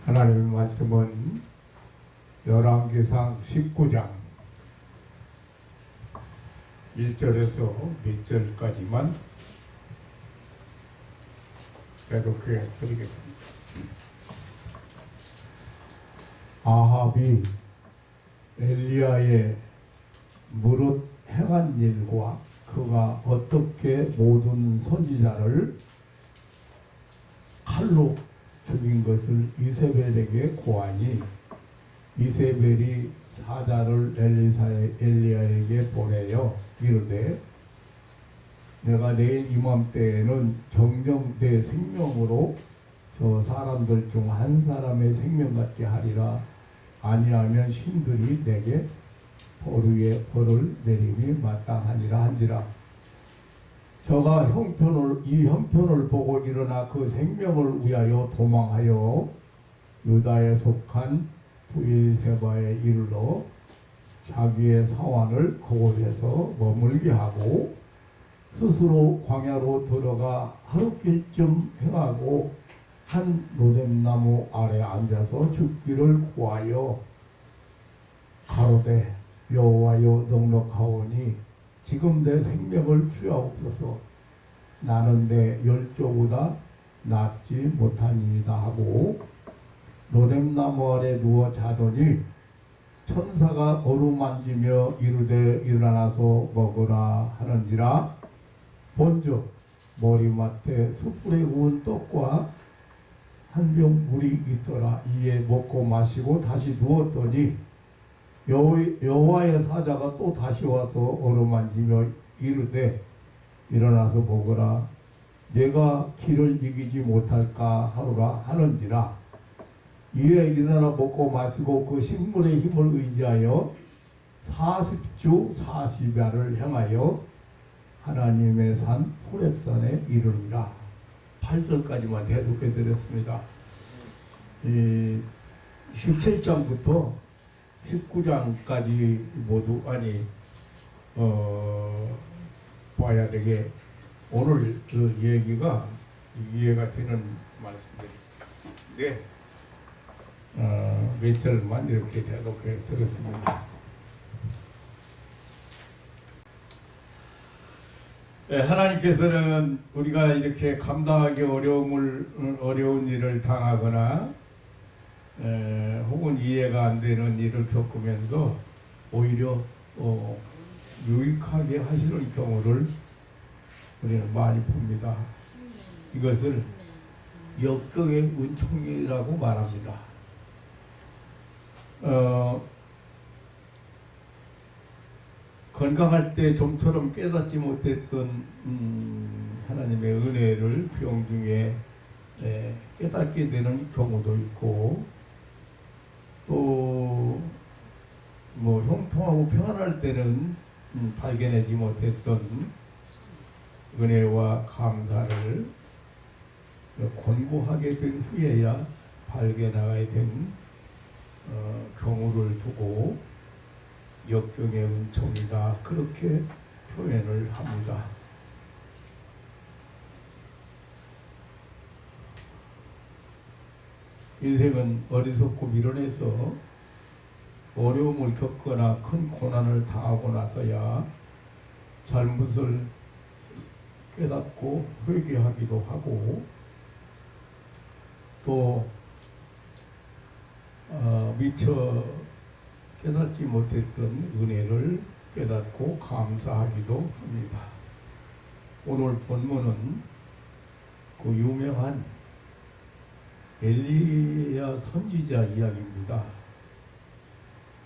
하나님의 말씀은 열왕기상 19장 1절에서 몇 절까지만 배독해 드리겠습니다. 아합이 엘리야의 무릇 행한 일과 그가 어떻게 모든 선지자를 칼로 죽인 것을 이세벨에게 고하니 이세벨이 사자를 엘리야에게 보내어 이르되 내가 내일 이맘때에는 정령 내 생명으로 저 사람들 중 한 사람의 생명 같게 하리라. 아니하면 신들이 내게 벌 벌을 내림이 마땅하니라 한지라. 저가 이 형편을 보고 일어나 그 생명을 위하여 도망하여 유다에 속한 부엘세바에 이르러 자기의 사환을 그곳에서 머물게 하고 스스로 광야로 들어가 하루길쯤 행하고 한 노뎀나무 아래 앉아서 죽기를 구하여 가로되 여호와여 넉넉하오니 지금 내 생명을 주옵소서. 나는 내 열조보다 낫지 못하니이다 하고 노뎀나무 아래 누워 자더니 천사가 어루만지며 이르되 일어나서 먹으라 하는지라. 본즉 머리맡에 숯불에 구운 떡과 한 병 물이 있더라. 이에 먹고 마시고 다시 누웠더니 여호와의 사자가 또 다시 와서 어루만지며 이르되 일어나서 먹으라. 내가 기를 이기지 못할까 하노라 하는지라. 이에 일어나 먹고 마시고 그 식물의 힘을 의지하여 40주 40야를 향하여 하나님의 산 호렙산에 이르니라. 8절까지만 해독해 드렸습니다. 17장부터 19장까지 모두 봐야 되게 오늘 그 얘기가 이해가 되는 말씀들인데 몇 절만 이렇게 대독해 드렸습니다. 하나님께서는 우리가 이렇게 감당하기 어려운 일을 당하거나 혹은 이해가 안 되는 일을 겪으면서 오히려 유익하게 하시는 경우를 우리는 많이 봅니다. 이것을 역경의 은총이라고 말합니다. 건강할 때 좀처럼 깨닫지 못했던 하나님의 은혜를 병 중에 깨닫게 되는 경우도 있고, 또 형통하고 평안할 때는 발견하지 못했던 은혜와 감사를 권고하게 된 후에야 발견하게 된 경우를 두고 역경의 은총이다, 그렇게 표현을 합니다. 인생은 어리석고 미련해서 어려움을 겪거나 큰 고난을 당하고 나서야 잘못을 깨닫고 회개하기도 하고, 또 미처 깨닫지 못했던 은혜를 깨닫고 감사하기도 합니다. 오늘 본문은 그 유명한 엘리야 선지자 이야기입니다.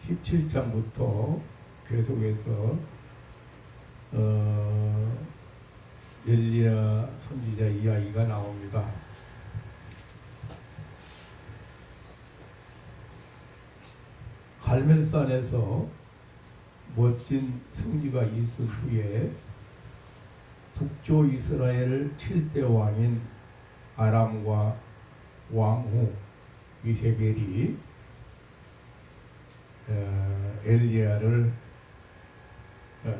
17장부터 계속해서 엘리야 선지자 이야기가 나옵니다. 갈멜산에서 멋진 승리가 있은 후에 북조 이스라엘 7대 왕인 아람과 왕후 이세벨이 엘리야를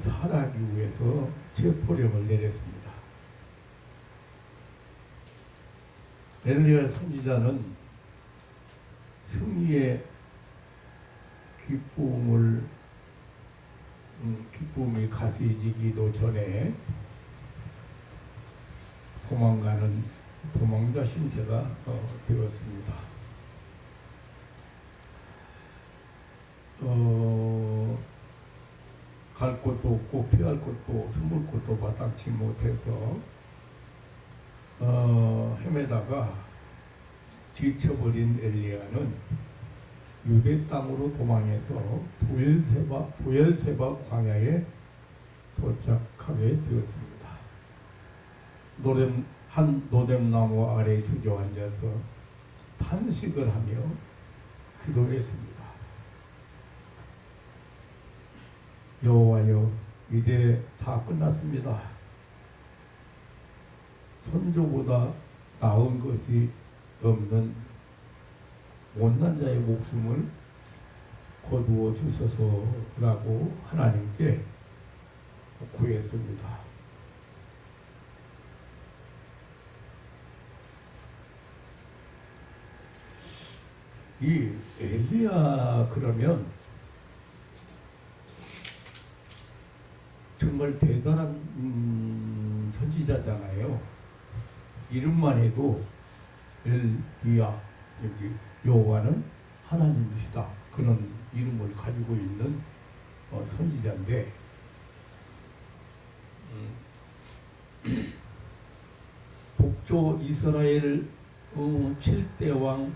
살하기 위해서 체포령을 내렸습니다. 엘리야 선지자는 가시지기도 전에 도망가는 도망자 신세가 되었습니다. 갈 곳도 없고 피할 곳도 숨을 곳도 마땅치 못해서 헤매다가 지쳐버린 엘리야는 유대 땅으로 도망해서 부엘세바 광야에 도착하게 되었습니다. 한 노뎀나무 아래에 주저앉아서 탄식을 하며 기도했습니다. 여호와여, 이제 다 끝났습니다. 선조보다 나은 것이 없는 못난 자의 목숨을 거두어 주소서라고 하나님께 구했습니다. 이 엘리야 그러면 정말 대단한 선지자잖아요. 이름만 해도 엘리야, 여기 여호와는 하나님이시다, 그런 이름을 가지고 있는 선지자인데 북조 이스라엘 7대 왕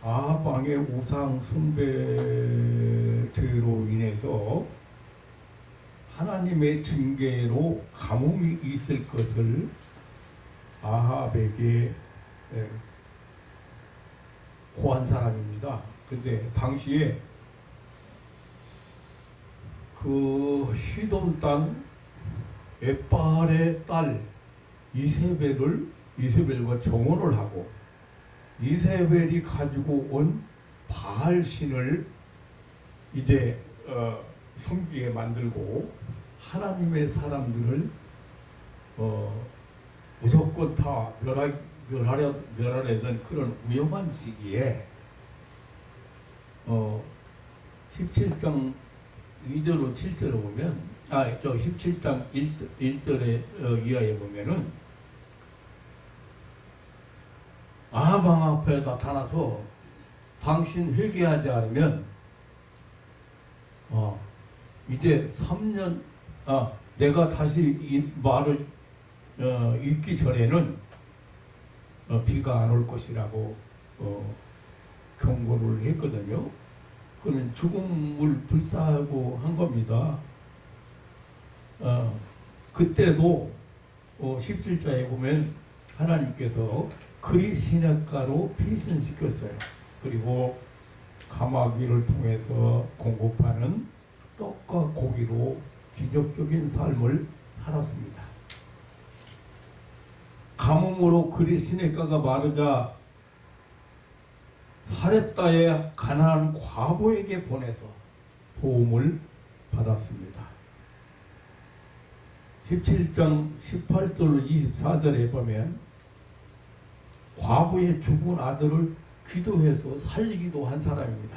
아합왕의 우상 숭배죄로 인해서 하나님의 징계로 가뭄이 있을 것을 아합에게 고한 사람입니다. 근데 당시에 그 시돈 땅 에발의 딸 이세벨과 정혼을 하고 이세벨이 가지고 온 바알 신을 이제 섬기게 만들고 하나님의 사람들을 무조건 다 멸하려던 그런 위험한 시기에 17장 2절로 7절에 보면 17장 1절에 이하에 보면은 아합 왕 앞에 나타나서 당신 회개하지 않으면 이제 3년 내가 다시 이 말을 읽기 전에는 비가 안 올 것이라고 경고를 했거든요. 그는 죽음을 불사하고 한 겁니다. 그때도 17절에 보면 하나님께서 그리 시냇가로 피신시켰어요. 그리고 가마귀를 통해서 공급하는 떡과 고기로 기적적인 삶을 살았습니다. 가뭄으로 그리 시냇가가 마르자 사렙다의 가난한 과부에게 보내서 도움을 받았습니다. 17장 18절 24절에 보면 과부의 죽은 아들을 기도해서 살리기도 한 사람입니다.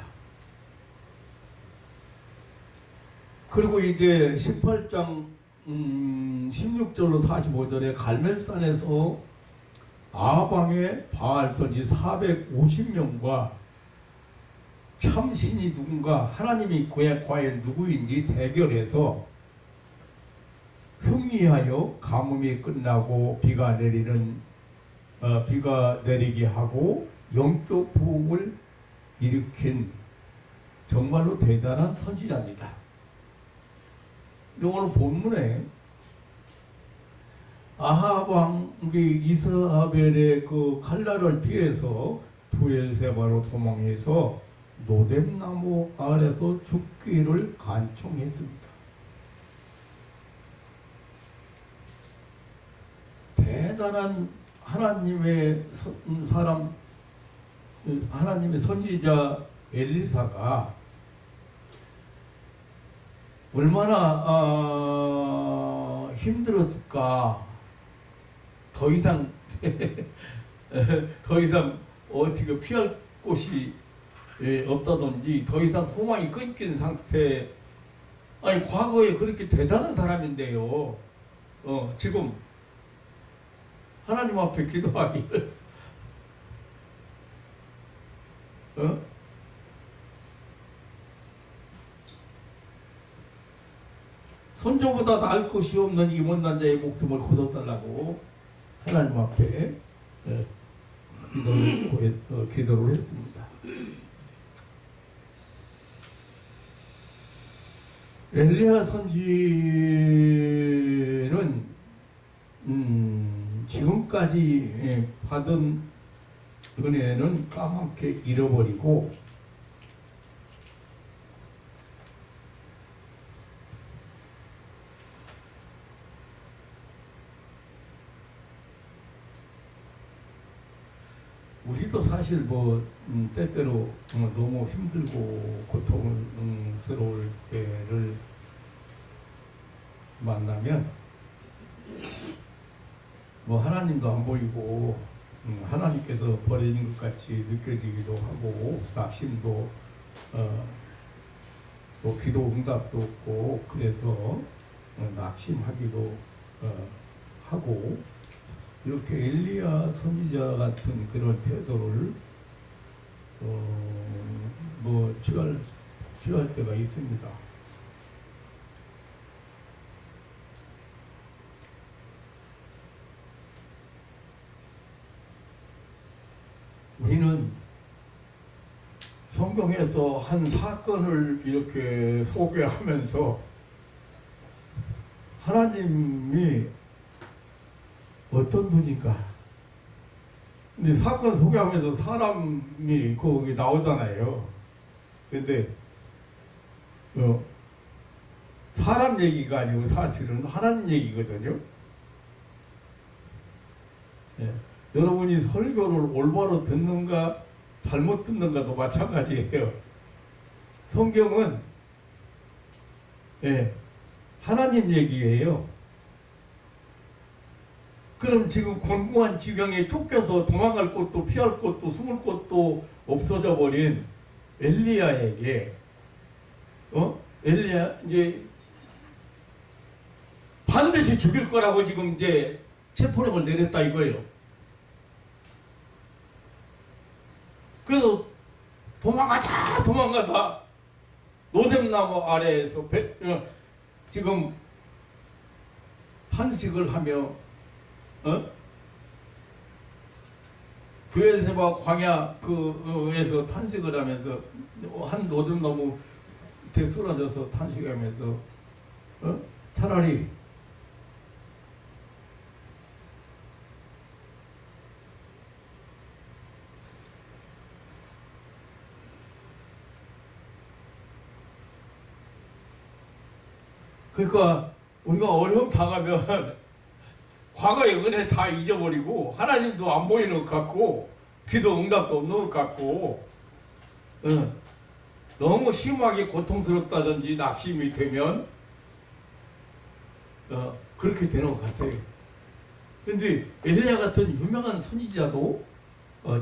그리고 이제 18장 16절로 45절에 갈멜산에서 아합왕의 바알 선지 450명과 참신이 누군가 하나님이 과연 누구인지 대결해서 승리하여 가뭄이 끝나고 비가 내리게 하고 영적 부흥을 일으킨 정말로 대단한 선지자입니다. 오늘 본문에 아합 왕이 이스라엘의 그 칼날을 피해서 부엘세바로 도망해서 노뎀나무 아래서 죽기를 간청했습니다. 대단한 하나님의 하나님의 선지자 엘리사가 얼마나 힘들었을까. 더 이상 어떻게 피할 곳이 없다든지 더 이상 소망이 끊긴 상태에 아니 과거에 그렇게 대단한 사람인데요. 지금 하나님 앞에 기도하기를 손조보다 나을 것이 없는 이 못난 자의 목숨을 거둬달라고 하나님 앞에 기도를 했습니다. 엘리야 선지는 지금까지 받은 은혜는 까맣게 잃어버리고 우리도 사실 때때로 너무 힘들고 고통스러울 때를 만나면 하나님도 안 보이고 하나님께서 버리는 것 같이 느껴지기도 하고 낙심도 또 기도 응답도 없고 그래서 낙심하기도 하고 이렇게 엘리야 선지자 같은 그런 태도를 취할 때가 있습니다. 우리는 성경에서 한 사건을 이렇게 소개하면서 하나님이 어떤 분인가? 근데 사건 소개하면서 사람이 거기 나오잖아요. 근데 사람 얘기가 아니고 사실은 하나님 얘기거든요. 예. 여러분이 설교를 올바로 듣는가 잘못 듣는가도 마찬가지예요. 성경은 하나님 얘기예요. 그럼 지금 곤궁한 지경에 쫓겨서 도망갈 곳도 피할 곳도 숨을 곳도 없어져 버린 엘리야에게 엘리야 이제 반드시 죽일 거라고 지금 이제 체포령을 내렸다 이거예요. 그래서 도망가다 노뎀나무 아래에서 지금 탄식을 하며 부엘세바 광야 그에서 탄식을 하면서 한 노뎀나무 밑에 쓰러져서 탄식하면서 차라리 그러니까 우리가 어려움 당하면 과거의 은혜 다 잊어버리고 하나님도 안 보이는 것 같고 기도 응답도 없는 것 같고 너무 심하게 고통스럽다든지 낙심이 되면 그렇게 되는 것 같아요. 근데 엘리야 같은 유명한 선지자도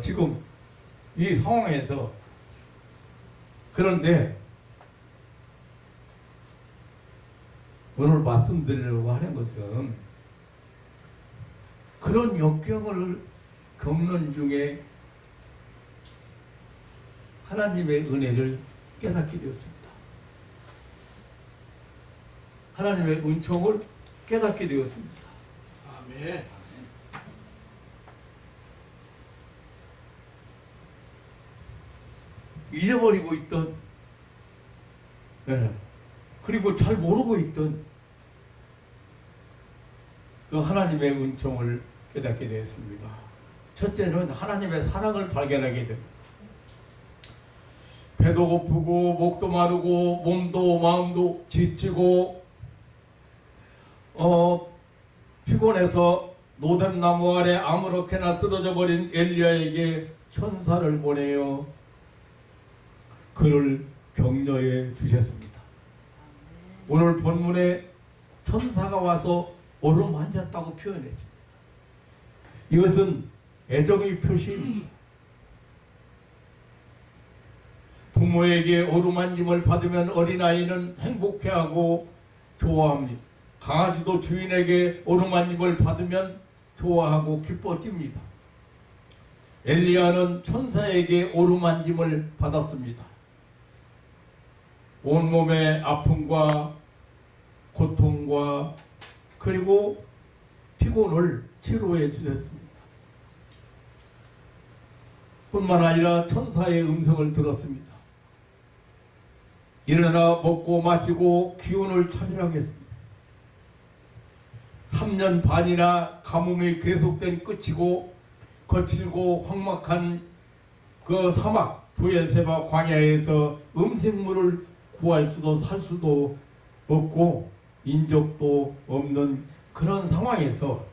지금 이 상황에서 그런데 오늘 말씀드리려고 하는 것은 그런 역경을 겪는 중에 하나님의 은혜를 깨닫게 되었습니다. 하나님의 은총을 깨닫게 되었습니다. 아멘. 잊어버리고 있던 그리고 잘 모르고 있던 그 하나님의 은총을 깨닫게 되었습니다. 첫째는 하나님의 사랑을 발견하게 됩니다. 배도 고프고 목도 마르고 몸도 마음도 지치고 피곤해서 노뎀나무 아래 아무렇게나 쓰러져 버린 엘리야에게 천사를 보내어 그를 격려해 주셨습니다. 오늘 본문에 천사가 와서 어루만졌다고 표현했습니다. 이것은 애정의 표시입니다. 부모에게 어루만짐을 받으면 어린아이는 행복해하고 좋아합니다. 강아지도 주인에게 어루만짐을 받으면 좋아하고 기뻐 뜁니다. 엘리야는 천사에게 어루만짐을 받았습니다. 온몸의 아픔과 고통과 그리고 피곤을 치료해 주셨습니다. 뿐만 아니라 천사의 음성을 들었습니다. 일어나 먹고 마시고 기운을 차리라겠습니다. 3년 반이나 가뭄이 계속된 끝이고 거칠고 황막한 그 사막 부엘세바 광야에서 음식물을 구할 수도 살 수도 없고 인적도 없는 그런 상황에서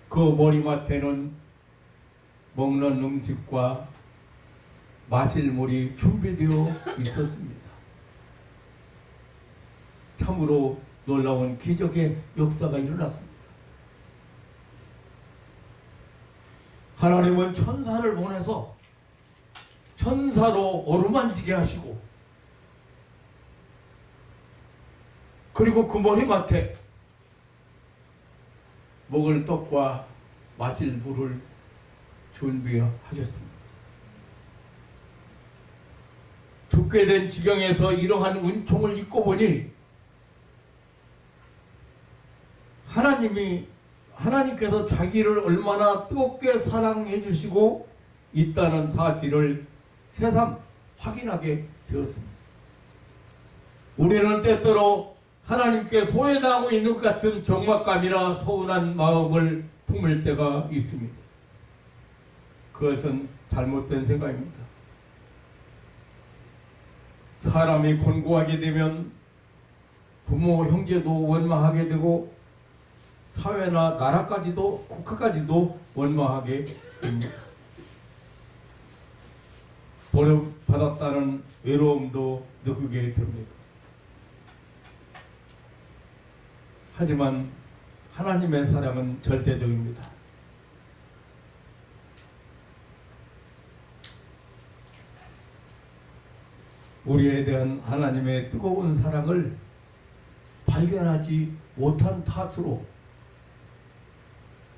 그 머리맡에는 먹는 음식과 마실 물이 준비되어 있었습니다. 참으로 놀라운 기적의 역사가 일어났습니다. 하나님은 천사를 보내서 천사로 어루만지게 하시고 그리고 그 머리맡에 먹을 떡과 마실 물을 준비하셨습니다. 죽게 된 지경에서 이러한 은총을 입고 보니 하나님께서 자기를 얼마나 뜨겁게 사랑해 주시고 있다는 사실을 새삼 확인하게 되었습니다. 우리는 때때로 하나님께 소외당하고 있는 것 같은 적막감이나 서운한 마음을 품을 때가 있습니다. 그것은 잘못된 생각입니다. 사람이 곤고하게 되면 부모, 형제도 원망하게 되고 사회나 나라까지도 국가까지도 원망하게 됩니다. 버림받았다는 외로움도 느끼게 됩니다. 하지만 하나님의 사랑은 절대적입니다. 우리에 대한 하나님의 뜨거운 사랑을 발견하지 못한 탓으로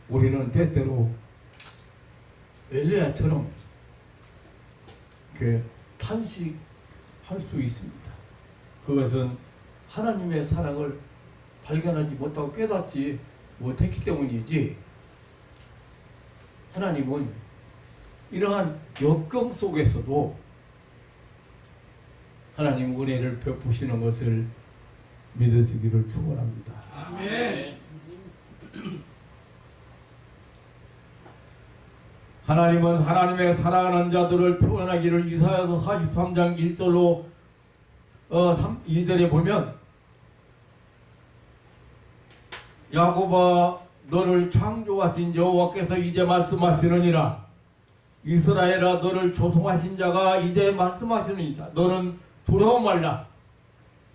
우리는 때때로 엘리야처럼 탄식할 수 있습니다. 그것은 하나님의 사랑을 발견하지 못하고 깨닫지 못했기 때문이지, 하나님은 이러한 역경 속에서도 하나님 은혜를 베푸시는 것을 믿으시기를 축원합니다. 아멘. 하나님은 하나님의 사랑하는 자들을 표현하기를 이사야서 43장 1절로 2절에 보면, 야곱아 너를 창조하신 여호와께서 이제 말씀하시느니라. 이스라엘아 너를 조성하신 자가 이제 말씀하시느니라. 너는 두려워 말라.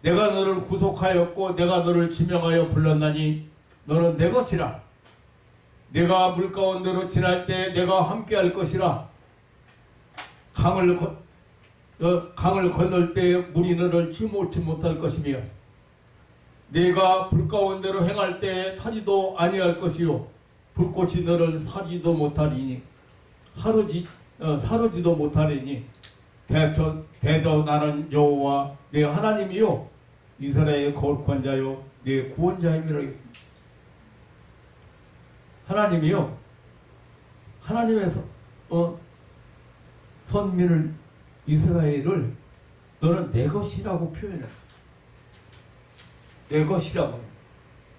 내가 너를 구속하였고 내가 너를 지명하여 불렀나니 너는 내 것이라. 내가 물 가운데로 지날 때 내가 함께할 것이라. 강을 건널 때 물이 너를 침몰치 못할 것이며 내가 불 가운데로 행할 때 타지도 아니할 것이요 불꽃이 너를 사지도 못하리니 사르지도 못하리니 대저 나는 여호와 내 하나님이요 이스라엘의 거룩한 자요 내 구원자임이라 했습니다. 하나님이요 하나님의 선민을 이스라엘을 너는 내 것이라고 표현해요. 내 것이라고.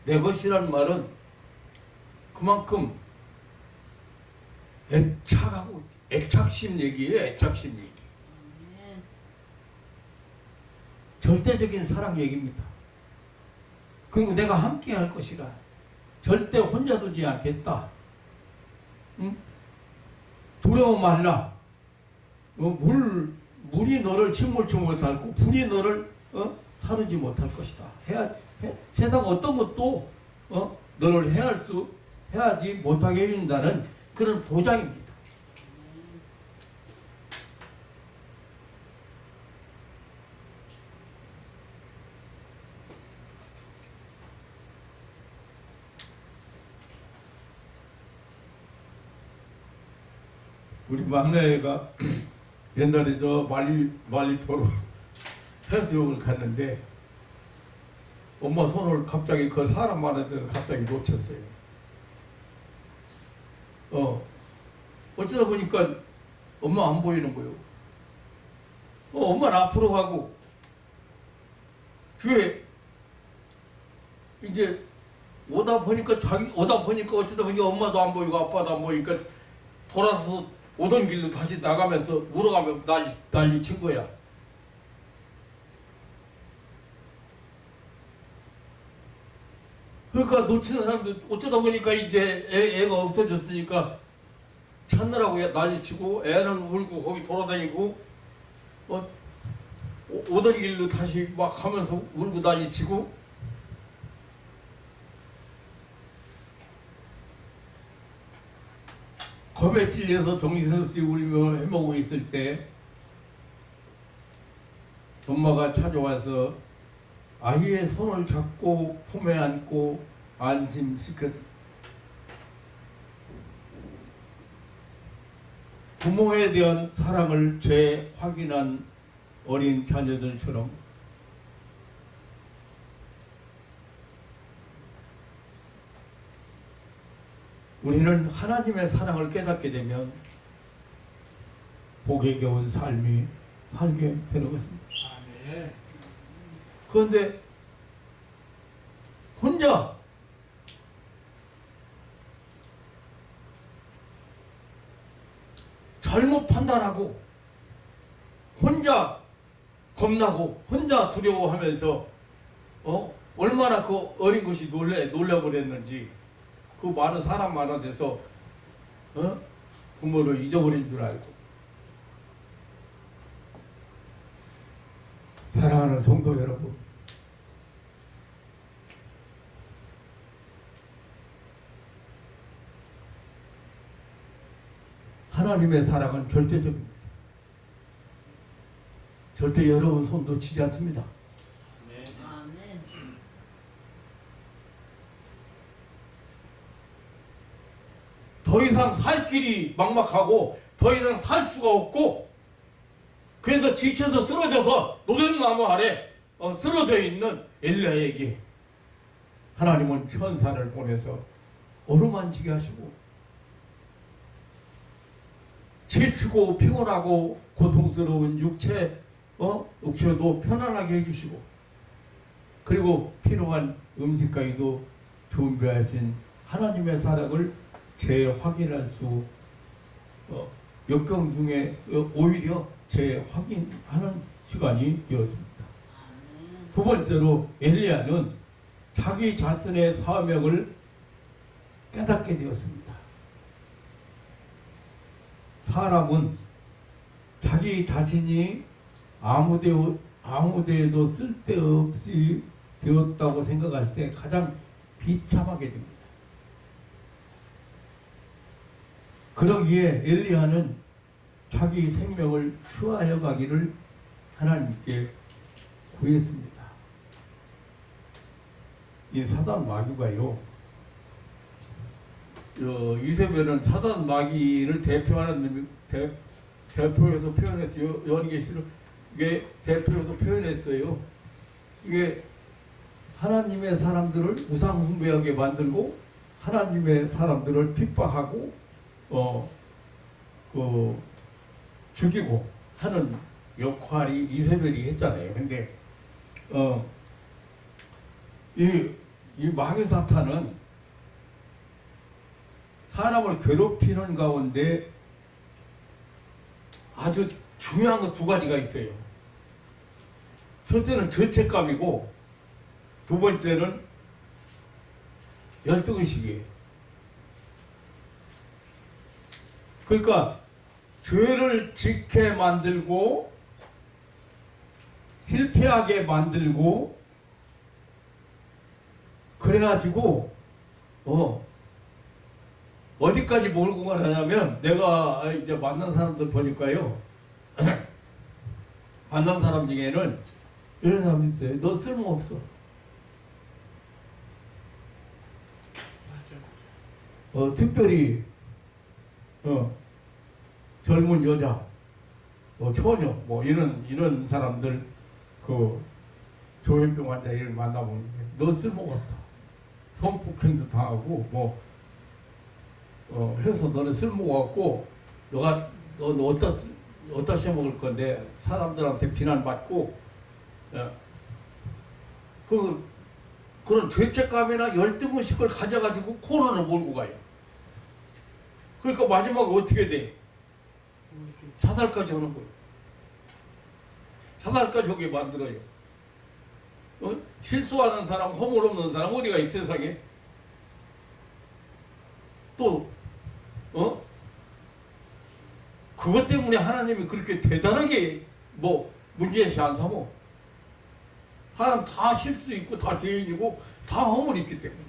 내 것이라는 말은 그만큼 애착심 얘기예요. 애착심 얘기. 절대적인 사랑 얘기입니다. 그리고 내가 함께 할 것이라. 절대 혼자 두지 않겠다. 응? 두려워 말라. 물이 너를 침몰치 못하고 불이 너를 사르지 못할 것이다. 세상 어떤 것도 너를 해하지 못하게 해준다는 그런 보장입니다. 우리 막내가 옛날에 저 말리포로 해수욕을 갔는데 엄마 손을 갑자기 그 사람 많은 데서 갑자기 놓쳤어요. 어쩌다 보니까 엄마 안 보이는 거예요. 엄마는 앞으로 가고 뒤에 이제 오다 보니까 어쩌다 보니까 엄마도 안 보이고 아빠도 안 보이니까 돌아서 오던 길로 다시 나가면서 물어가며 난리 친 거야. 그러니까 놓치는 사람들 어쩌다 보니까 이제 애가 없어졌으니까 찾느라고 난리치고 애는 울고 거기 돌아다니고 오던 길로 다시 막 하면서 울고 난리치고 겁에 찔려서 정신없이 울며 헤매고 있을 때 엄마가 찾아와서 아이의 손을 잡고 품에 안고 안심시켰습니다. 부모에 대한 사랑을 재확인한 어린 자녀들처럼 우리는 하나님의 사랑을 깨닫게 되면 복에 겨운 삶이 살게 되는 것입니다. 그런데 혼자 잘못 판단하고 혼자 겁나고 혼자 두려워하면서 얼마나 그 어린 것이 놀려버렸는지 그 많은 사람마다 돼서 부모를 잊어버린 줄 알고 사랑하는 성도 여러분, 하나님의 사랑은 절대적입니다. 절대 여러분 손 놓치지 않습니다. 아멘. 더 이상 살 길이 막막하고 더 이상 살 수가 없고 그래서 지쳐서 쓰러져서 노련나무 아래 쓰러져 있는 엘리야에게 하나님은 천사를 보내서 어루만지게 하시고 지치고 피곤하고 고통스러운 육체도 편안하게 해주시고 그리고 필요한 음식까지도 준비하신 하나님의 사랑을 재확인할 수 역경 중에 오히려 재확인하는 시간이 되었습니다. 두 번째로 엘리야는 자기 자신의 사명을 깨닫게 되었습니다. 사람은 자기 자신이 아무데에도 쓸데없이 되었다고 생각할 때 가장 비참하게 됩니다. 그러기에 엘리야는 자기 생명을 휴하여 가기를 하나님께 구했습니다. 이 사단 마귀가요, 이세벨은 사단 마귀를 대표하는 대표해서 표현했어요. 요한계시록 이게 대표해서 표현했어요. 이게 하나님의 사람들을 우상 숭배하게 만들고 하나님의 사람들을 핍박하고 죽이고 하는 역할이 이세벨이 했잖아요. 근데 이 마귀 사탄은 사람을 괴롭히는 가운데 아주 중요한 거 두 가지가 있어요. 첫째는 죄책감이고 두 번째는 열등의식이에요. 그러니까 죄를 짓게 만들고 실패하게 만들고 그래가지고 어디까지 몰고 가냐면 내가 이제 만난 사람들 보니까요 만난 사람 중에는 이런 사람 있어요. 너 쓸모없어. 특별히 젊은 여자, 뭐 처녀, 뭐 이런 사람들 그 조현병 환자 이를 만나보는 게 너 쓸모가 없다. 성폭행도 당하고 뭐 해서 너는 쓸모가 없고 너 어디다 써먹을 건데 사람들한테 비난받고 그런 죄책감이나 열등의식을 가져가지고 코너를 몰고 가요. 그러니까 마지막에 어떻게 돼? 자살까지 하는 거예요. 자살까지 하게 만들어요. 실수하는 사람, 허물 없는 사람 어디가 이 세상에? 또 그것 때문에 하나님이 그렇게 대단하게 뭐 문제시 안 삼어. 사람 다 실수 있고 다 죄인이고 다 허물이 있기 때문에.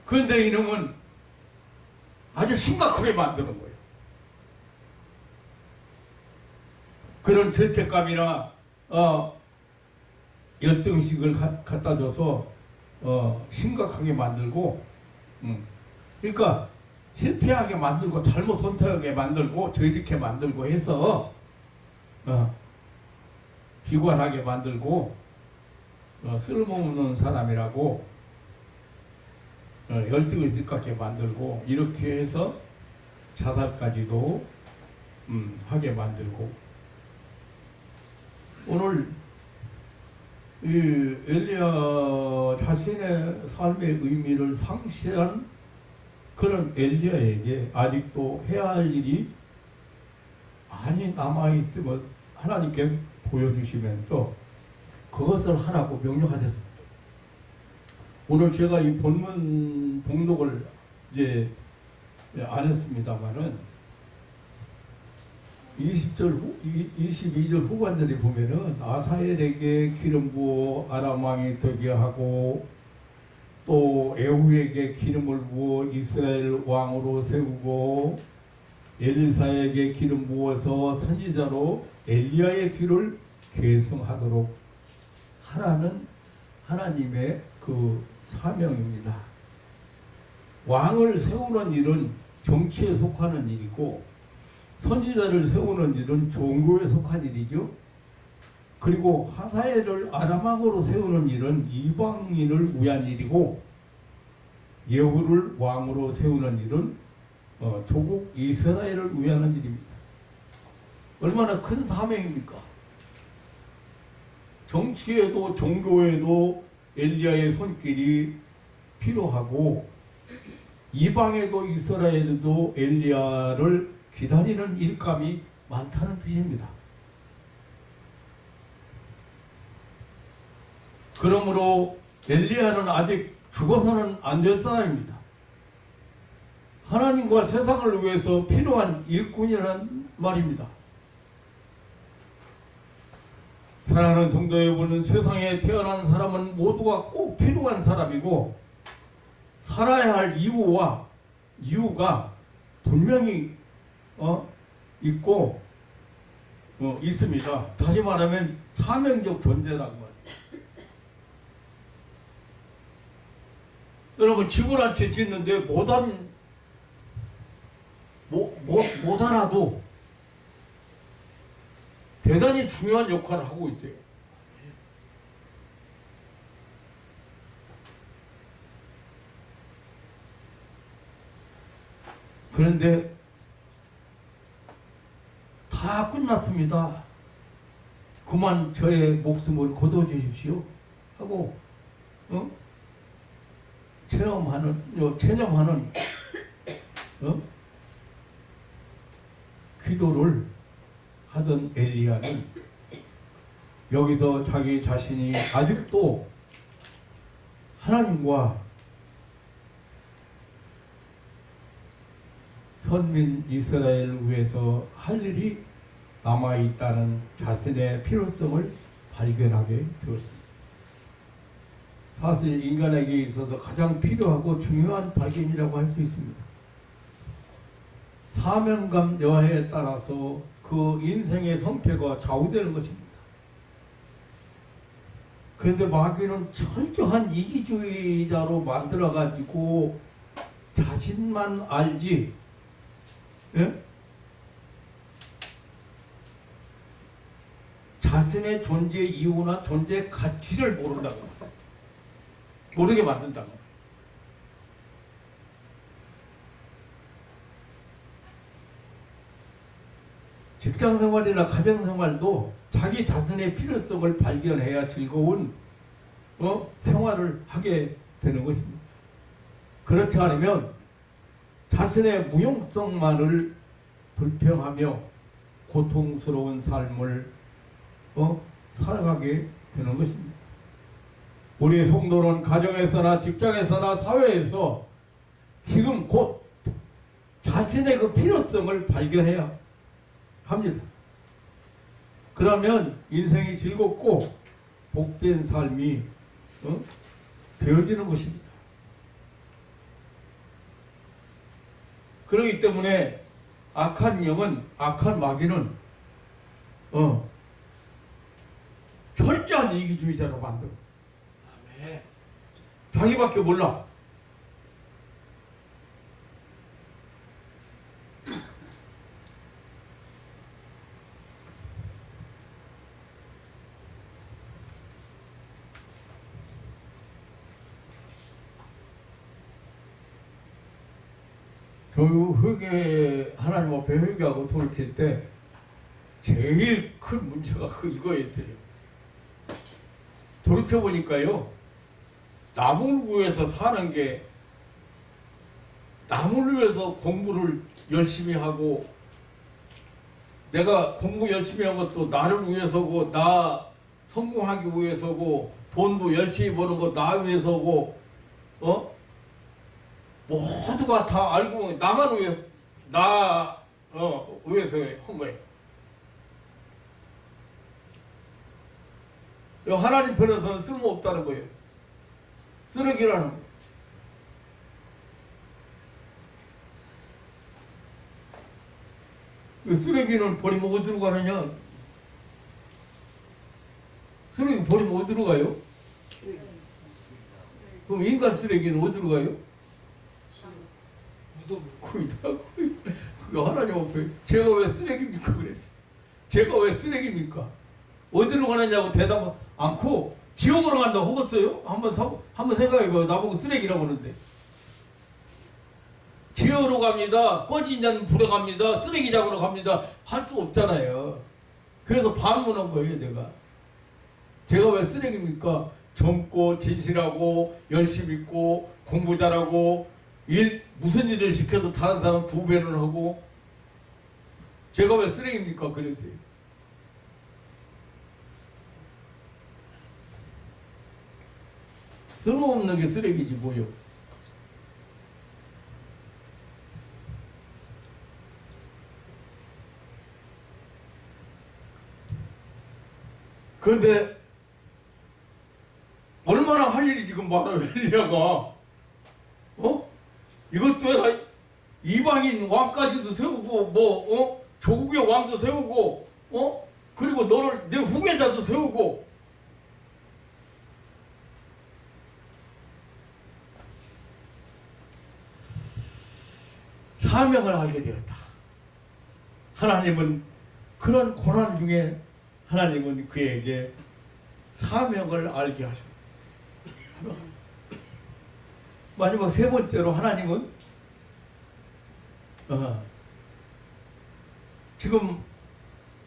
그런데 이놈은 아주 심각하게 만드는 거예요. 그런 죄책감이나 열등식을 갖다 줘서 심각하게 만들고 그러니까 실패하게 만들고 잘못 선택하게 만들고 저렇게 만들고 해서 비관하게 만들고 쓸모없는 사람이라고 열등의식 갖게 만들고 이렇게 해서 자살까지도 하게 만들고 오늘 이 엘리야 자신의 삶의 의미를 상실한 그런 엘리야에게 아직도 해야 할 일이 많이 남아있음을 하나님께 보여주시면서 그것을 하라고 명령하셨습니다. 오늘 제가 이 본문 봉독을 이제 안 했습니다만은 22절 후반절에 보면은 아사엘에게 기름 부어 아람 왕이 되게 하고 또 에후에게 기름을 부어 이스라엘 왕으로 세우고 엘리사에게 기름 부어서 선지자로 엘리야의 뒤를 계승하도록 하라는 하나님의 그 사명입니다. 왕을 세우는 일은 정치에 속하는 일이고 선지자를 세우는 일은 종교에 속한 일이죠. 그리고 하사엘을 아람왕으로 세우는 일은 이방인을 위한 일이고 예후를 왕으로 세우는 일은 조국 이스라엘을 위한 일입니다. 얼마나 큰 사명입니까? 정치에도 종교에도 엘리야의 손길이 필요하고 이방에도 이스라엘에도 엘리야를 기다리는 일감이 많다는 뜻입니다. 그러므로 엘리야는 아직 죽어서는 안 될 사람입니다. 하나님과 세상을 위해서 필요한 일꾼이라는 말입니다. 사랑하는 성도 여러분, 세상에 태어난 사람은 모두가 꼭 필요한 사람이고 살아야 할 이유가 분명히 있고 있습니다. 다시 말하면 사명적 존재라고 말이에요. 여러분 집을 한 채 짓는데 못 알아도 대단히 중요한 역할을 하고 있어요. 그런데 다 끝났습니다. 그만 저의 목숨을 거둬주십시오 하고 체념하는 기도를 하던 엘리야는 여기서 자기 자신이 아직도 하나님과 선민 이스라엘을 위해서 할 일이 남아있다는 자신의 필요성을 발견하게 되었습니다. 사실 인간에게 있어서 가장 필요하고 중요한 발견이라고 할 수 있습니다. 사명감 여하에 따라서 그 인생의 성패가 좌우되는 것입니다. 그런데 마귀는 철저한 이기주의자로 만들어가지고 자신만 알지, 예? 자신의 존재 이유나 존재 가치를 모른다고, 모르게 만든다고. 직장생활이나 가정생활도 자기 자신의 필요성을 발견해야 즐거운 생활을 하게 되는 것입니다. 그렇지 않으면 자신의 무용성만을 불평하며 고통스러운 삶을 살아가게 되는 것입니다. 우리 성도는 가정에서나 직장에서나 사회에서 지금 곧 자신의 그 필요성을 발견해야 합니다. 그러면 인생이 즐겁고 복된 삶이 되어지는 것입니다. 그렇기 때문에 악한 영은, 악한 마귀는 철저한 이기주의자로 만들어. 아멘. 자기밖에 몰라. 회개, 하나님 앞에 회개하고 돌이킬 때 제일 큰 문제가 이거였어요. 돌이켜보니까요, 남을 위해서 사는 게, 남을 위해서 공부를 열심히 하고, 내가 공부 열심히 한 것도 나를 위해서고, 나 성공하기 위해서고, 돈도 열심히 버는 거 나 위해서고, 모두가 다 알고 나만 위해서, 위해서 한 거예요. 하나님 편에서는 쓸모없다는 거예요. 쓰레기라는 거예요. 그 쓰레기는 버리면 어디로 가느냐? 쓰레기 버리면 어디로 가요? 그럼 인간 쓰레기는 어디로 가요? 거기다. 그 하나님 앞에 제가 왜 쓰레기입니까? 그랬어요. 제가 왜 쓰레기입니까? 어디로 가느냐고 대답 않고 지옥으로 간다고 하겠어요? 한번 생각해봐요. 나보고 쓰레기라고 하는데. 지옥으로 갑니다. 꺼지지 않는 불에 갑니다. 쓰레기장으로 갑니다. 할 수 없잖아요. 그래서 반문한 거예요, 내가. 제가 왜 쓰레기입니까? 젊고 진실하고 열심히 있고 공부 잘하고 무슨 일을 시켜도 다른 사람 2배는 하고, 제가 왜 쓰레기입니까? 그랬어요. 쓸모없는 게 쓰레기지 뭐요. 그런데 얼마나 할 일이 지금 많아요, 엘리야가. 이것도 해라. 이방인 왕까지도 세우고, 조국의 왕도 세우고, 그리고 너를 내 후계자도 세우고. 사명을 알게 되었다. 하나님은 그런 고난 중에 하나님은 그에게 사명을 알게 하셨다. 마지막 3번째로 하나님은 지금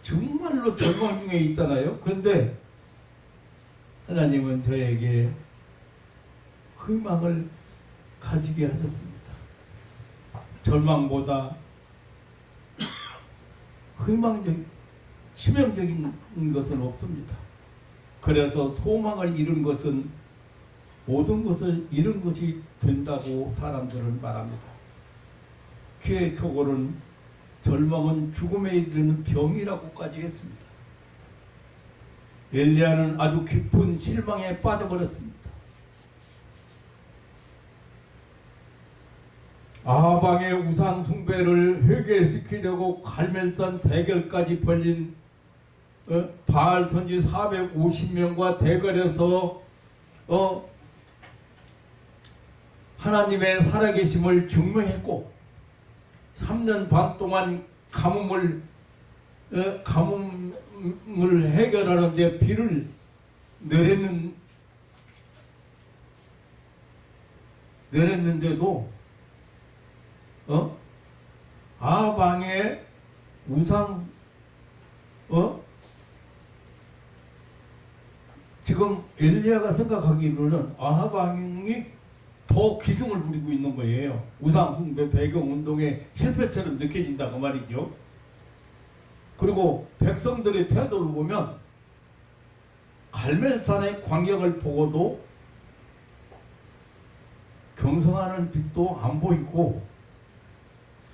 정말로 절망 중에 있잖아요. 그런데 하나님은 저에게 희망을 가지게 하셨습니다. 절망보다 치명적인 것은 없습니다. 그래서 소망을 잃은 것은 모든 것을 잃은 것이 된다고 사람들은 말합니다. 그의 교골은 절망은 죽음에 이르는 병이라고까지 했습니다. 엘리야는 아주 깊은 실망에 빠져버렸습니다. 아방의 우상 숭배를 회개시키려고 갈멜산 대결까지 벌린 바알 선지 450명과 대결해서 하나님의 살아계심을 증명했고 3년 반 동안 가뭄을 해결하는 데 비를 내렸는데도 아방의 우상 지금 엘리야가 생각하기로는 아방이 더 기승을 부리고 있는 거예요. 우상 숭배 배경 운동의 실패처럼 느껴진다 그 말이죠. 그리고 백성들의 태도를 보면 갈멜산의 광경을 보고도 경성하는 빛도 안 보이고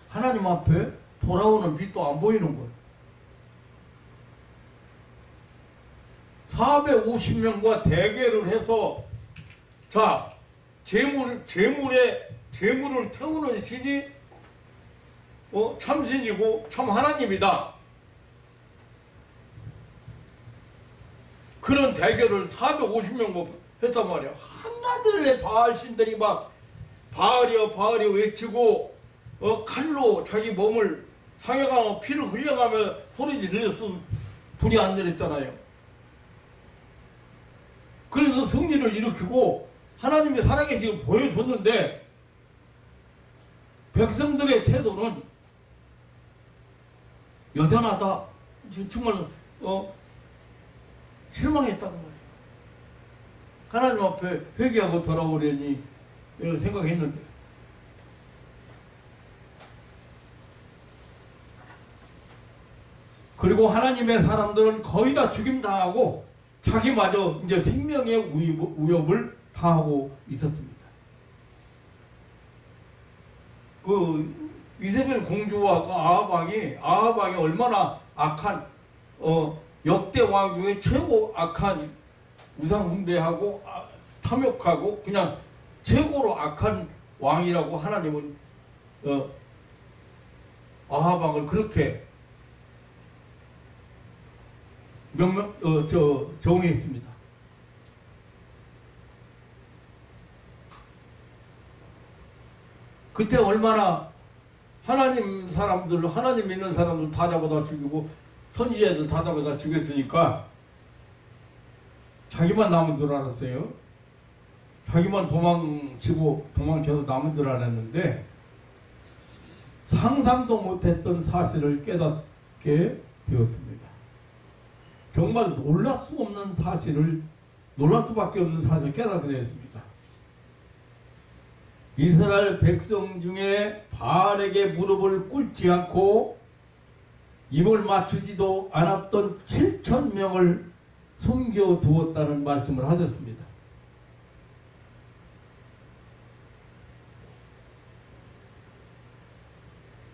하나님 앞에 돌아오는 빛도 안 보이는 거예요. 450명과 대결을 해서 자 재물을 태우는 신이 참신이고 참 하나님이다. 그런 대결을 450명 했단 말이야. 하나둘의 바알 신들이 막 바알이여 바알이여 외치고 칼로 자기 몸을 상여가며 피를 흘려가며 소리 질렀어도 불이 안 내렸잖아요. 그래서 승리를 일으키고 하나님의 살아계심을 보여줬는데 백성들의 태도는 여전하다. 정말 실망했다고 말이에요. 하나님 앞에 회개하고 돌아오려니 생각했는데 그리고 하나님의 사람들은 거의 다 죽임당하고 자기마저 이제 생명의 위협을 당하고 있었습니다. 그 이세벨 공주와 그 아하방이 얼마나 악한 역대 왕 중에 최고 악한 우상 숭배하고 탐욕하고 그냥 최고로 악한 왕이라고 하나님은 아하방을 그렇게 정의했습니다. 그때 얼마나 하나님 믿는 사람들 다 잡아다 죽이고 선지자들 다 잡아다 죽였으니까 자기만 남은 줄 알았어요. 자기만 도망쳐서 남은 줄 알았는데 상상도 못했던 사실을 깨닫게 되었습니다. 정말 놀랄 수밖에 없는 사실을 깨닫게 되었습니다. 이스라엘 백성 중에 바알에게 무릎을 꿇지 않고 입을 맞추지도 않았던 7,000명을 숨겨두었다는 말씀을 하셨습니다.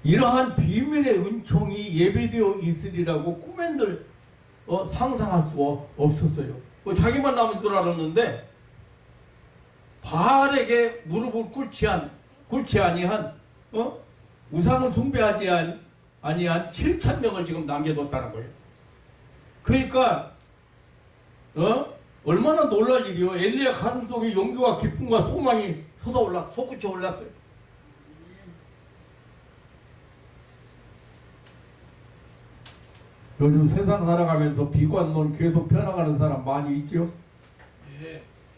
이러한 비밀의 은총이 예배되어 있으리라고 꿈엔들 상상할 수 없었어요. 자기만 남은 줄 알았는데 바알에게 무릎을 꿇지 아니한 우상을 숭배하지 아니한 7,000명을 지금 남겨뒀다는 거예요. 그러니까 얼마나 놀랄 일이요. 엘리야 가슴속에 용기와 기쁨과 소망이 솟구쳐 올랐어요. 요즘 세상 살아가면서 비관론 계속 펴나가는 사람 많이 있죠.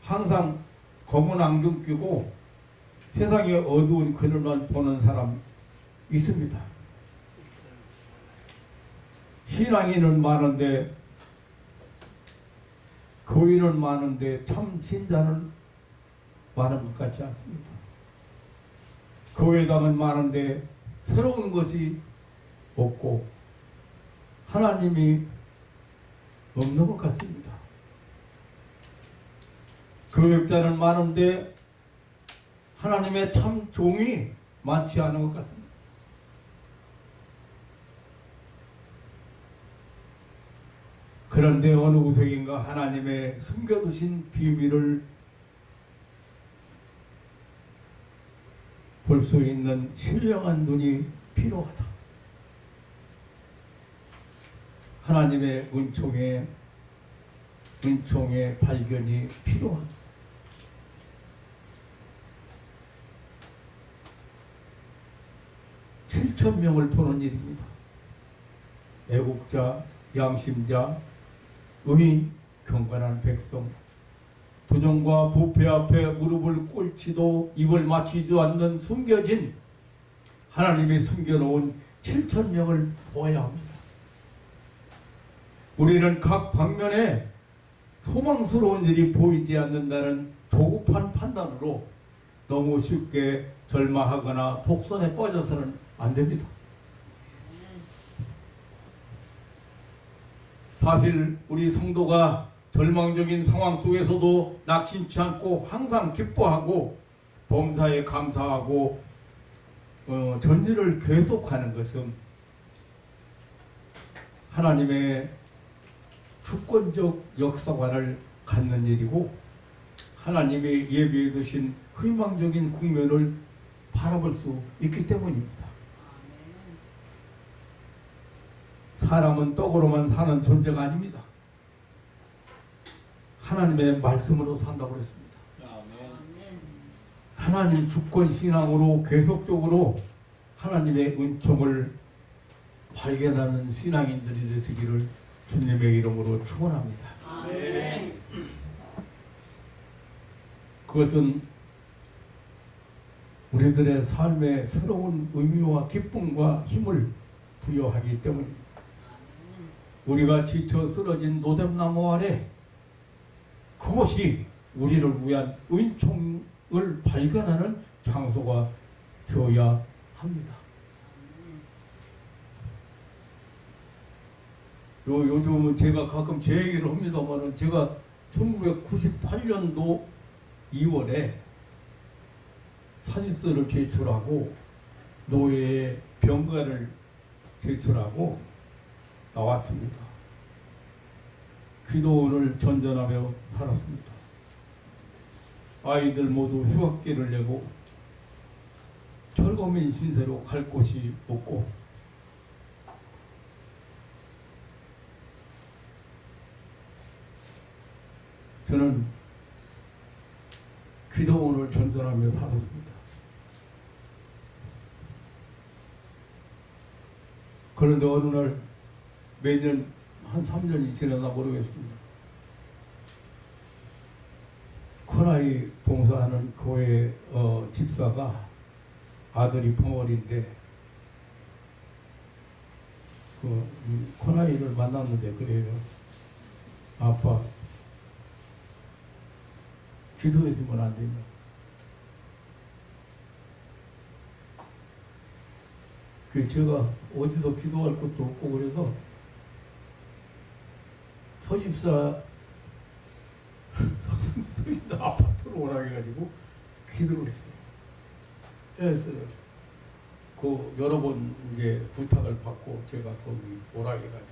항상 검은 안경 끼고 세상의 어두운 그늘만 보는 사람 있습니다. 신앙인은 많은데 교인은 많은데 참 신자는 많은 것 같지 않습니다. 교회당은 많은데 새로운 것이 없고 하나님이 없는 것 같습니다. 교육자는 많은데 하나님의 참 종이 많지 않은 것 같습니다. 그런데 어느 구석인가 하나님의 숨겨두신 비밀을 볼 수 있는 신령한 눈이 필요하다. 하나님의 은총의 발견이 필요한 7,000명을 보는 일입니다. 애국자, 양심자, 의인, 경건한 백성, 부정과 부패 앞에 무릎을 꿇지도 입을 맞추지도 않는 숨겨진 하나님이 숨겨놓은 7,000명을 보아야 합니다. 우리는 각 방면에 소망스러운 일이 보이지 않는다는 조급한 판단으로 너무 쉽게 절망하거나 독선에 빠져서는 안 됩니다. 사실 우리 성도가 절망적인 상황 속에서도 낙심치 않고 항상 기뻐하고 범사에 감사하고 전진을 계속하는 것은 하나님의 주권적 역사관을 갖는 일이고 하나님이 예비해 두신 희망적인 국면을 바라볼 수 있기 때문입니다. 사람은 떡으로만 사는 존재가 아닙니다. 하나님의 말씀으로 산다고 그랬습니다. 하나님 주권 신앙으로 계속적으로 하나님의 은총을 발견하는 신앙인들이 되시기를 주님의 이름으로 축원합니다. 그것은 우리들의 삶에 새로운 의미와 기쁨과 힘을 부여하기 때문입니다. 우리가 지쳐 쓰러진 노뎀나무 아래 그것이 우리를 위한 은총을 발견하는 장소가 되어야 합니다. 요즘은 제가 가끔 제 얘기를 합니다만은 제가 1998년도 2월에 사직서를 제출하고 노예의 병가를 제출하고 나왔습니다. 기도원을 전전하며 살았습니다. 아이들 모두 휴학기를 내고 철거민 신세로 갈 곳이 없고 저는 기도원을 전전하며 살았습니다. 그런데 어느 날 매년 한 3년이 지나나 모르겠습니다. 코나이 봉사하는 교회 집사가 아들이 벙어리인데 코나이를 만났는데 그래요. 아빠 기도해주면 안 되냐. 그 제가 어디서 기도할 것도 없고 그래서 서집사 아파트로 오라 해가지고 기도를 했어요. 그래서 그 여러 번 이제 부탁을 받고 제가 거기 오라 해가지고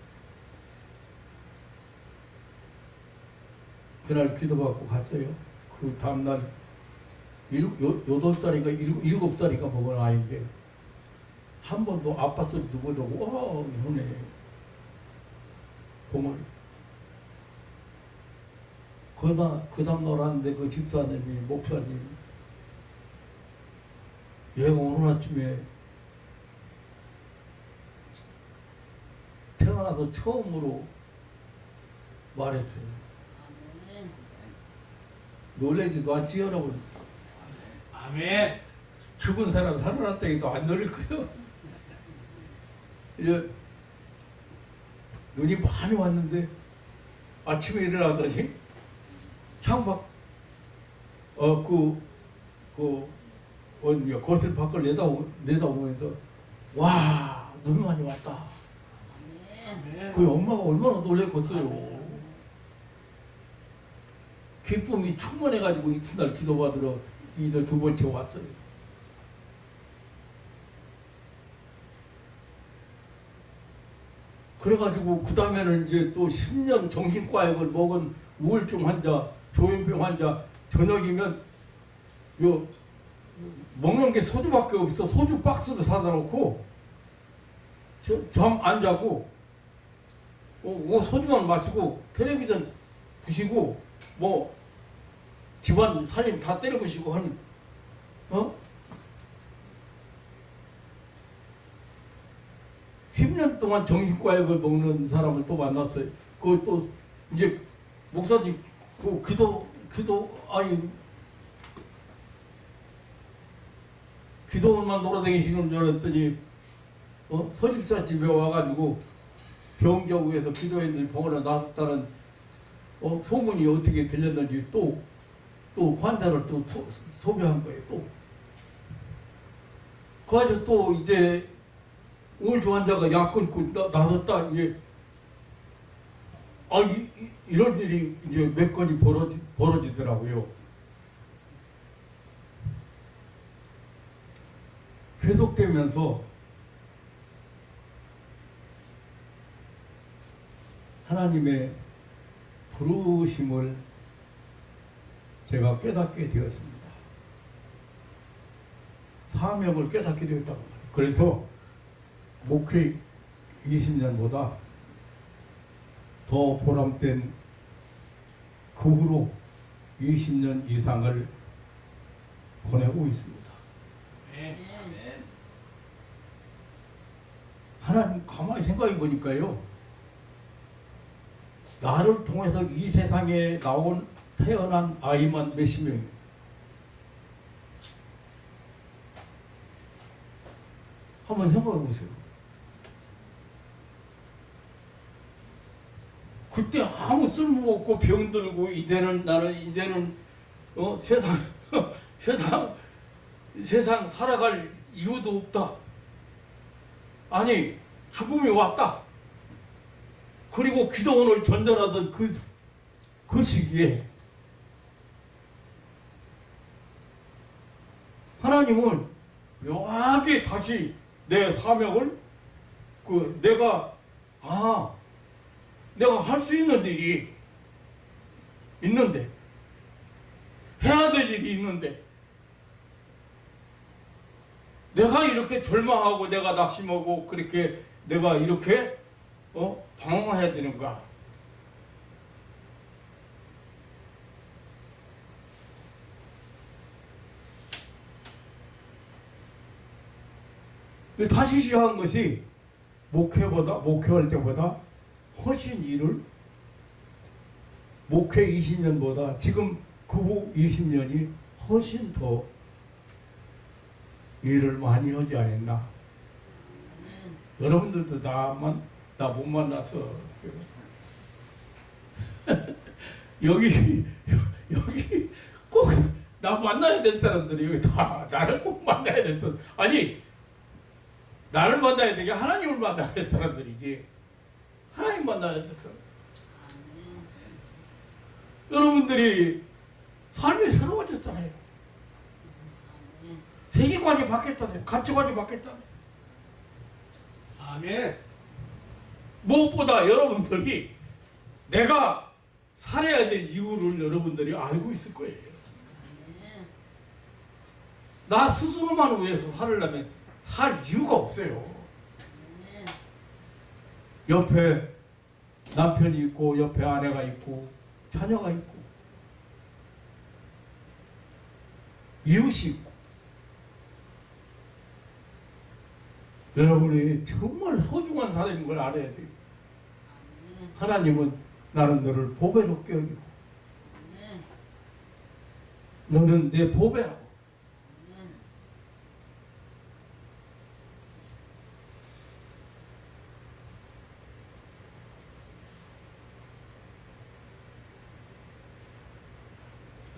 그날 기도받고 갔어요. 그 다음날 8살인가 7살인가 먹은 아이인데 한 번도 아빠 소리도 못하고 이러네 봉어리. 그 다음날 왔는데 그 집사님이 목사님 얘가 오늘 아침에 태어나서 처음으로 말했어요. 놀라지도 않지 여러분. 아멘. 죽은 사람 살아났다 해도 안 놀릴 거예요. 이제 눈이 많이 왔는데 아침에 일어나더니 창밖 어디야 거실 밖을 내다보면서 와 눈이 많이 왔다. 아멘. 그 엄마가 얼마나 놀랬겠어요. 기쁨이 충만해가지고 이튿날 기도받으러 이제 2번째 왔어요. 그래가지고 그 다음에는 이제 또 10년 정신과약을 먹은 우울증 환자, 조현병 환자 저녁이면 요 먹는 게 소주밖에 없어. 소주 박스를 사다 놓고 잠 안 자고 소주만 마시고 텔레비전 부시고 뭐 집안 살림 다 때려 부시고 한 10년 동안 정신과약을 먹는 사람을 또 만났어요. 그또 이제 목사님 그 기도만 돌아다니시는 줄 알았더니 서집사 집에 와가지고 병자국에서 기도했는데 병원에 나왔다는 소문이 어떻게 들렸는지 또 환자를 또 소개한 거예요. 또 그 아주 또 이제 우울증 환자가 약 끊고 나섰다. 이제 이런 일이 이제 몇 건이 벌어지더라고요. 계속되면서 하나님의 부르심을 제가 깨닫게 되었습니다. 사명을 깨닫게 되었다고 말해요. 그래서 목회 20년보다 더 보람된 그 후로 20년 이상을 보내고 있습니다. 하나님 가만히 생각해 보니까요, 나를 통해서 이 세상에 태어난 아이만 몇십 명이에요. 한번 생각해 보세요. 그때 아무 쓸모 없고 병들고 이제는 세상 살아갈 이유도 없다. 아니 죽음이 왔다. 그리고 기도원을 전전하던 그 시기에 하나님은 묘하게 다시 내 사명을 내가 할 수 있는 일이 있는데, 해야 될 일이 있는데, 내가 이렇게 절망하고 내가 낙심하고 그렇게 내가 이렇게 방황해야 되는가? 다시 시작한 것이 목회할 때보다 훨씬 일을, 목회 20년보다 지금 그 후 20년이 훨씬 더 일을 많이 하지 않았나. 여러분들도 나 못 만나서 여기 꼭 나 만나야 될 사람들이 여기 다 나를 꼭 만나야 될 사람, 아니 나를 만나야 되게 하나님을 만나야 될 사람들이지, 하나님 만나야 될 사람. 여러분들이 삶이 새로워졌잖아요. 세계관이 바뀌었잖아요. 가치관이 바뀌었잖아요. 아멘. 무엇보다 여러분들이 내가 살아야 될 이유를 여러분들이 알고 있을 거예요. 나 스스로만 위해서 살으려면 살 이유가 없어요. 옆에 남편이 있고 옆에 아내가 있고 자녀가 있고 이웃이 있고, 여러분이 정말 소중한 사람인 걸 알아야 돼요. 하나님은 나는 너를 보배롭게 여기고 너는 내 보배라고.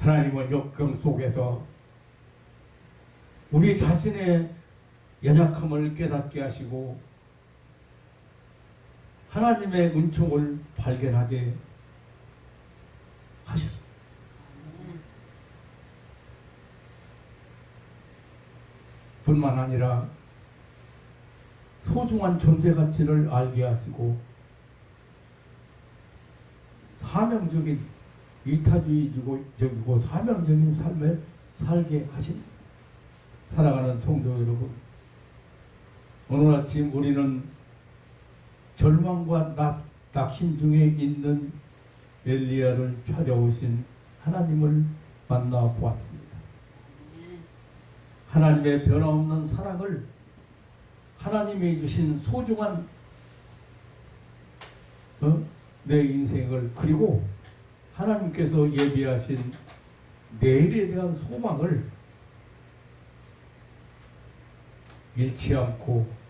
하나님은 역경 속에서 우리 자신의 연약함을 깨닫게 하시고 하나님의 은총을 발견하게 하셨습니다. 뿐만 아니라 소중한 존재 가치를 알게 하시고 사명적인 이타주의적이고 사명적인 삶을 살게 하십니다. 사랑하는 성도 여러분, 오늘 아침 우리는 절망과 낙심 중에 있는 엘리야를 찾아오신 하나님을 만나 보았습니다. 하나님의 변함없는 사랑을, 하나님이 주신 소중한 내 인생을, 그리고 하나님께서 예비하신 내일에 대한 소망을 잃지 않고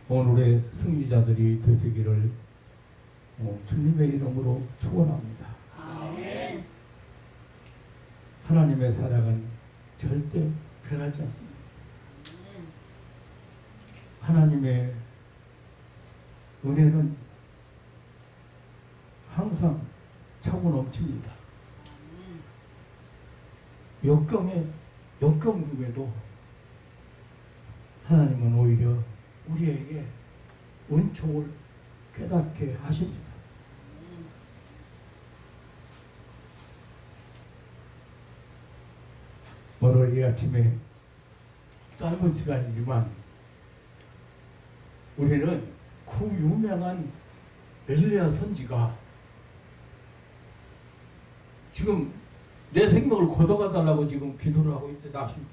오늘의 승리자들이 되시기를 주님의 이름으로 축원합니다. 아멘. 하나님의 사랑은 절대 변하지 않습니다. 하나님의 은혜는 항상 차고 넘칩니다. 역경 중에도 하나님은 오히려 우리에게 은총을 깨닫게 하십니다. 오늘 이 아침에 짧은 시간이지만 우리는 그 유명한 엘리야 선지가 지금 내 생명을 걷어가 달라고 지금 기도를 하고 있대. 낙심.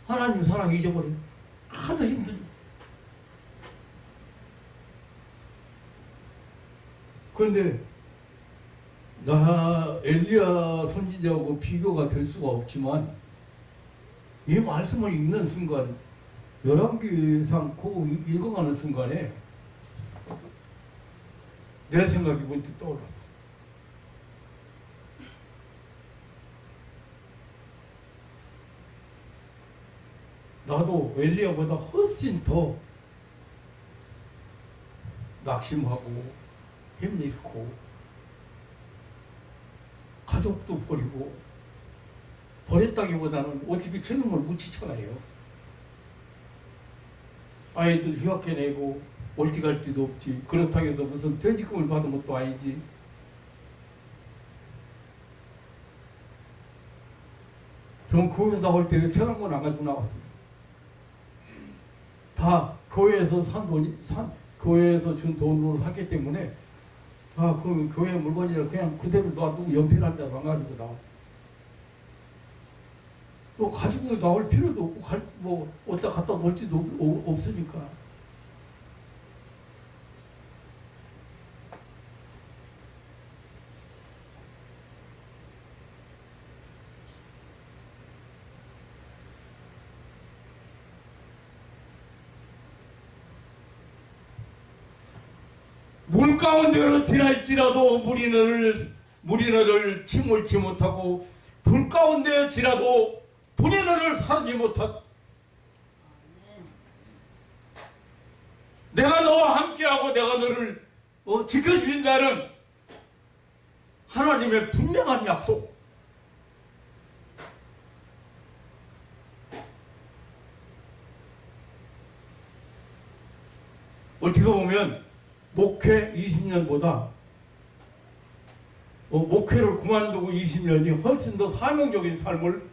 하나님 사랑 잊어버리고 하도 힘들어. 그런데 나 엘리야 선지자하고 비교가 될 수가 없지만 이 말씀을 읽는 순간, 열왕기상 그 읽어가는 순간에 내 생각이 문득 떠올랐어. 나도 엘리야보다 훨씬 더 낙심하고 힘잃고 가족도 버리고, 버렸다기보다는 어떻게 책임을 묻히잖아요. 아이들 휴학해내고 어디 갈 데도 없지. 그렇다고 해서 무슨 퇴직금을 받은 것도 아니지. 전 교회에서 나올 때 책 한 권 안 가지고 나왔어요. 다 교회에서 교회에서 준 돈으로 샀기 때문에 다 그 교회 물건이라 그냥 그대로 놔두고 연필한 대로 안 가지고 나왔어요. 또 가지고 나올 필요도 없고 어디다 갖다 놓을지도 없으니까. 물 가운데로 지날지라도 물이 너를 침몰치 못하고, 불 가운데 지나도 불이 너를 사르지 못하다. 내가 너와 함께하고 내가 너를 지켜주신다는 하나님의 분명한 약속. 어떻게 보면 목회 20년보다 목회를 그만두고 20년이 훨씬 더 사명적인 삶을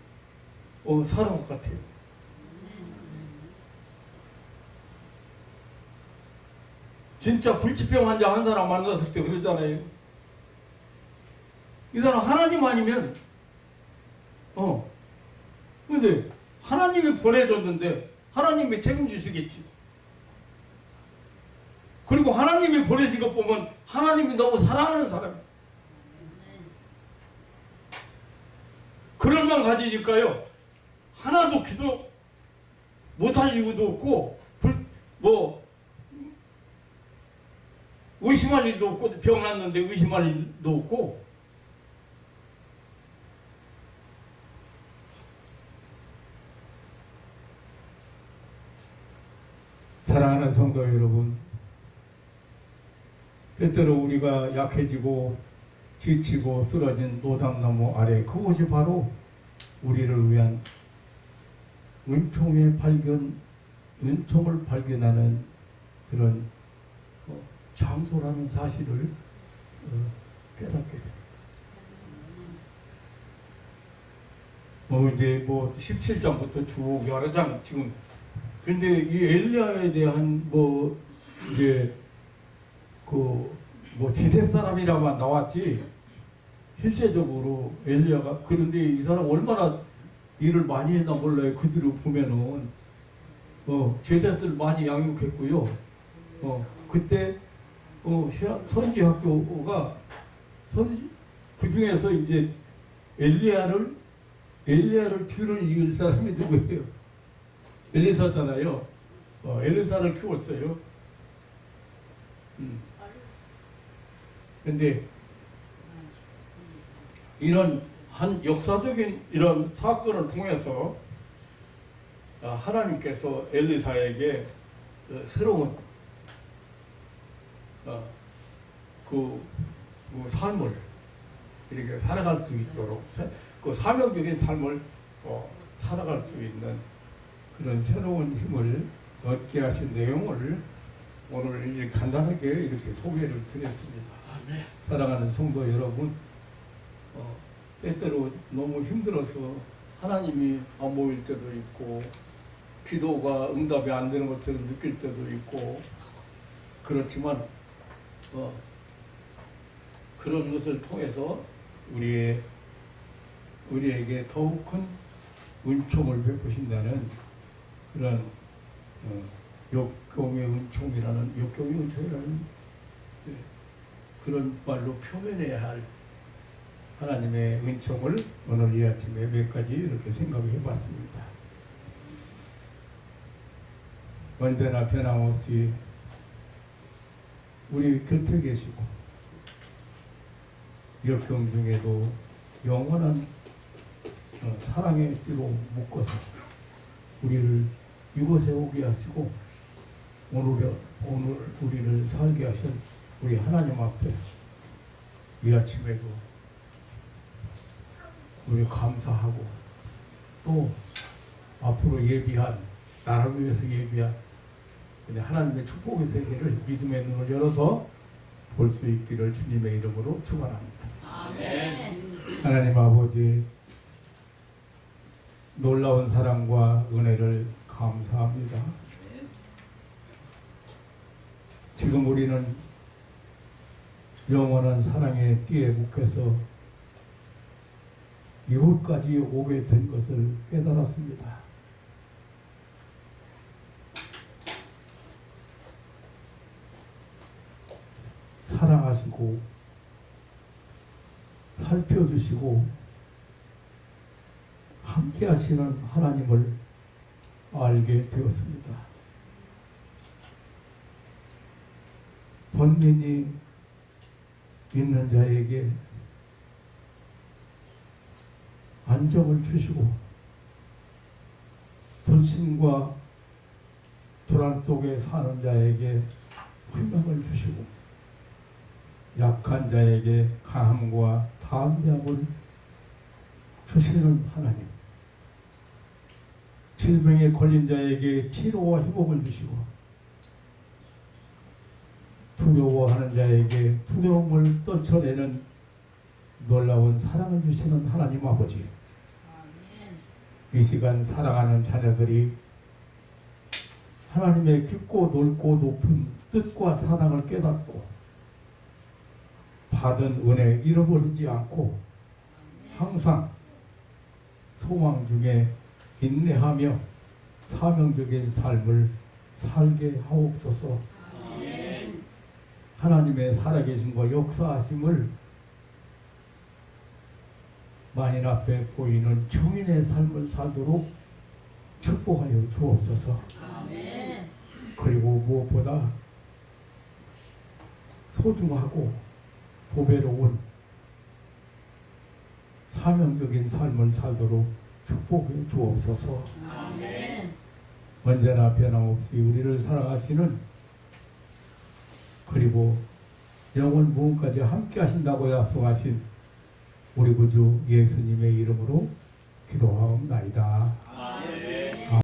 사는 것 같아요. 진짜 불치병 환자 한 사람 만났을 때 그러잖아요. 이 사람 하나님 아니면 근데 하나님이 보내줬는데 하나님이 책임지시겠지. 그리고 하나님이 보내신 것 보면 하나님이 너무 사랑하는 사람이에요. 그런 만 가지니까요, 하나도 기도 못할 이유도 없고 의심할 일도 없고, 병 났는데 의심할 일도 없고. 사랑하는 성도 여러분, 때때로 우리가 약해지고 지치고 쓰러진 노당나무 아래, 그곳이 바로 우리를 위한 은총을 발견하는 그런 장소라는 사실을 깨닫게 됩니다. 이제 뭐 17장부터 쭉 여러 장 지금 근데 이 엘리야에 대한 뭐 이게 그 뭐 디셉 사람이라고만 나왔지 실제적으로 엘리야가 그런데 이 사람 얼마나 일을 많이 했나 몰라요. 그들을 보면은 제자들 많이 양육했고요. 그때 선지 학교가 그 중에서 이제 엘리야를 뒤를 이을 사람이 누구예요? 엘리사잖아요. 엘리사를 키웠어요. 근데 이런 한 역사적인 이런 사건을 통해서 하나님께서 엘리사에게 새로운 그 삶을 이렇게 살아갈 수 있도록 그 사명적인 삶을 살아갈 수 있는 그런 새로운 힘을 얻게 하신 내용을 오늘 이제 간단하게 이렇게 소개를 드렸습니다. 아멘. 사랑하는 성도 여러분, 때때로 너무 힘들어서 하나님이 안 보일 때도 있고 기도가 응답이 안 되는 것처럼 느낄 때도 있고 그렇지만 그런 것을 통해서 우리에게 더욱 큰 은총을 베푸신다는 그런 역경의 은총이라는 그런 말로 표현해야 할 하나님의 은총을 오늘 이 아침에 몇 가지 이렇게 생각해 봤습니다. 언제나 변함없이 우리 곁에 계시고 역경 중에도 영원한 사랑의 띠로 묶어서 우리를 이곳에 오게 하시고 오늘 우리를 살게 하신 우리 하나님 앞에 이 아침에도 우리 감사하고 또 앞으로 예비한 나를 위해서 예비한 하나님의 축복의 세계를 믿음의 눈을 열어서 볼 수 있기를 주님의 이름으로 축원합니다. 아멘. 하나님 아버지 놀라운 사랑과 은혜를 감사합니다. 지금 우리는 영원한 사랑의 띠에 묶여서 이곳까지 오게 된 것을 깨달았습니다. 사랑하시고 살펴주시고 함께 하시는 하나님을 알게 되었습니다. 번민이 있는 자에게 안정을 주시고 불신과 불안 속에 사는 자에게 희망을 주시고 약한 자에게 강함과 담대함을 주시는 하나님, 질병에 걸린 자에게 치료와 회복을 주시고 두려워하는 자에게 두려움을 떨쳐내는 놀라운 사랑을 주시는 하나님 아버지, 이 시간 사랑하는 자녀들이 하나님의 깊고 넓고 높은 뜻과 사랑을 깨닫고 받은 은혜 잃어버리지 않고 항상 소망 중에 인내하며 사명적인 삶을 살게 하옵소서. 하나님의 살아계심과 역사하심을 만인 앞에 보이는 청인의 삶을 살도록 축복하여 주옵소서. 그리고 무엇보다 소중하고 보배로운 사명적인 삶을 살도록 축복해 주옵소서. 언제나 변함없이 우리를 사랑하시는 그리고 영원 무음까지 함께 하신다고 약속하신 우리 구주 예수님의 이름으로 기도하옵나이다.